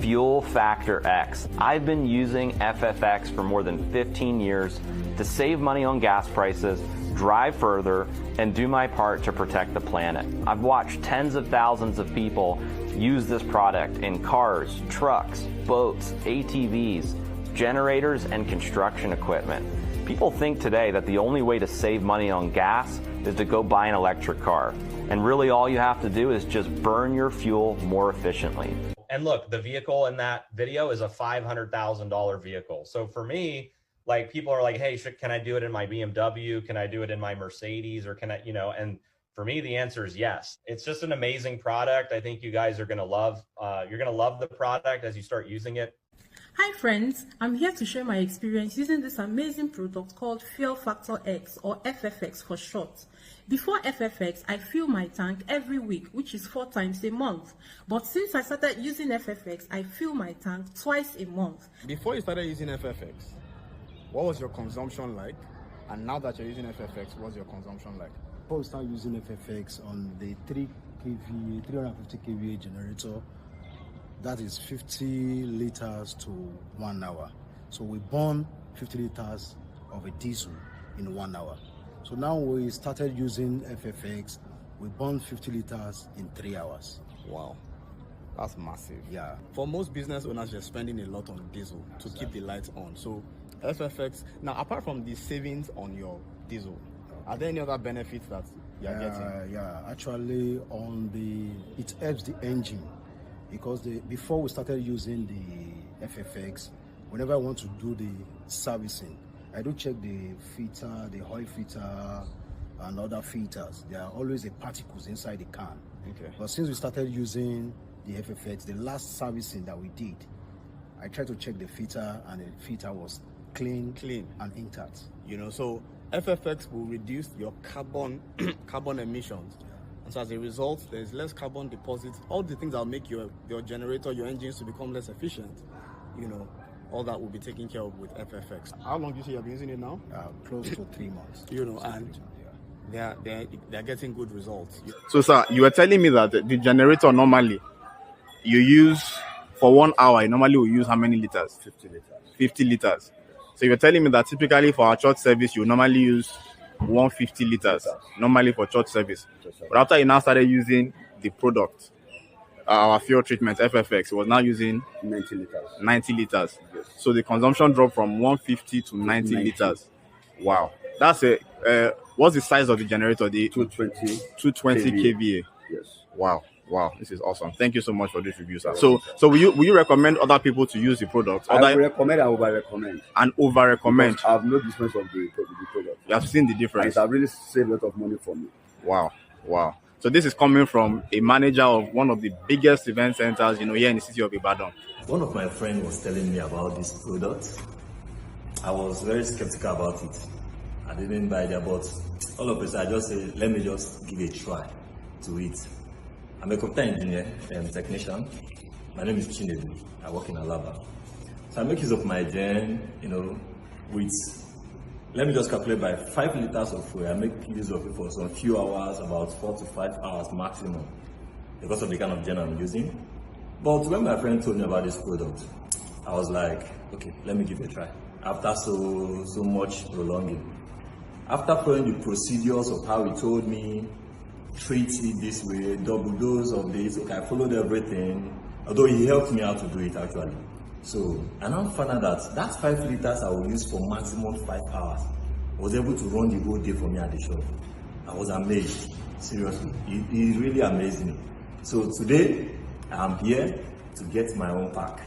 Fuel Factor X. I've been using FFX for more than 15 years to save money on gas prices, drive further, and do my part to protect the planet. I've watched tens of thousands of people use this product in cars, trucks, boats, ATVs, generators, and construction equipment. People think today that the only way to save money on gas is to go buy an electric car. And really all you have to do is just burn your fuel more efficiently. And look, the vehicle in that video is a $500,000 vehicle. So for me, like, people are like, hey, can I do it in my BMW? Can I do it in my Mercedes? Or can I, and for me, the answer is yes. It's just an amazing product. I think you guys are going to love, you're going to love the product as you start using it. Hi friends, I'm here to share my experience using this amazing product called Fuel Factor X, or FFX for short. Before FFX, I fill my tank every week, which is 4 times a month. But since I started using FFX, I fill my tank twice a month. Before you started using FFX, what was your consumption like? And now that you're using FFX, what's your consumption like? Before we start using FFX on the 350 kVA generator, that is 50 liters to 1 hour. So we burn 50 liters of a diesel in 1 hour. So now we started using FFX, we burn 50 liters in 3 hours. Wow, that's massive. Yeah. For most business owners, you're spending a lot on diesel to keep the lights on. So FFX, now apart from the savings on your diesel, are there any other benefits that you're getting? Yeah, actually it helps the engine. Because before we started using the FFX, whenever I want to do the servicing, I do check the filter, the oil filter, and other filters. There are always the particles inside the can. Okay. But since we started using the FFX, the last servicing that we did, I tried to check the filter, and the filter was clean and intact. So FFX will reduce your carbon emissions. And so as a result, there's less carbon deposits. All the things that will make your generator, your engines to become less efficient, all that will be taken care of with FFX. How long do you say you've been using it now? Close to 3 months. And they're getting good results. So sir, you were telling me that the generator normally you use for 1 hour, you normally will use how many liters? 50 liters. 50 liters. So you're telling me that typically for our church service, you normally use 150 liters normally for church service. But after you now started using the product, our fuel treatment FFX, it was now using 90 liters. 90 liters. Yes. So the consumption dropped from 150 to 90 liters. Wow. That's what's the size of the generator? The 220 kVA. Yes. Wow, this is awesome. Thank you so much for this review, sir. So will you recommend other people to use the product? I will recommend and over-recommend. And over-recommend. I have no difference of the product. You have seen the difference. And it has really saved a lot of money for me. Wow. So this is coming from a manager of one of the biggest event centers, here in the city of Ibadan. One of my friends was telling me about this product. I was very skeptical about it. I didn't buy it, but all of a sudden I just said, let me just give a try to it. I'm a computer engineer and technician. My name is Chinedu. I work in Alaba. So I make use of my gen, with, let me just calculate by 5 liters of fuel. I make use of it for some few hours, about 4 to 5 hours maximum, because of the kind of gen I'm using. But when my friend told me about this product, I was like, okay, let me give it a try. After so much prolonging, after following the procedures of how he told me, treat it this way, double dose of this, okay, I followed everything, although he helped me out to do it actually. So I now found out that 5 liters I will use for maximum 5 hours. I was able to run the whole day for me at the shop. I was amazed, seriously. It really amazed me. So today, I'm here to get my own pack.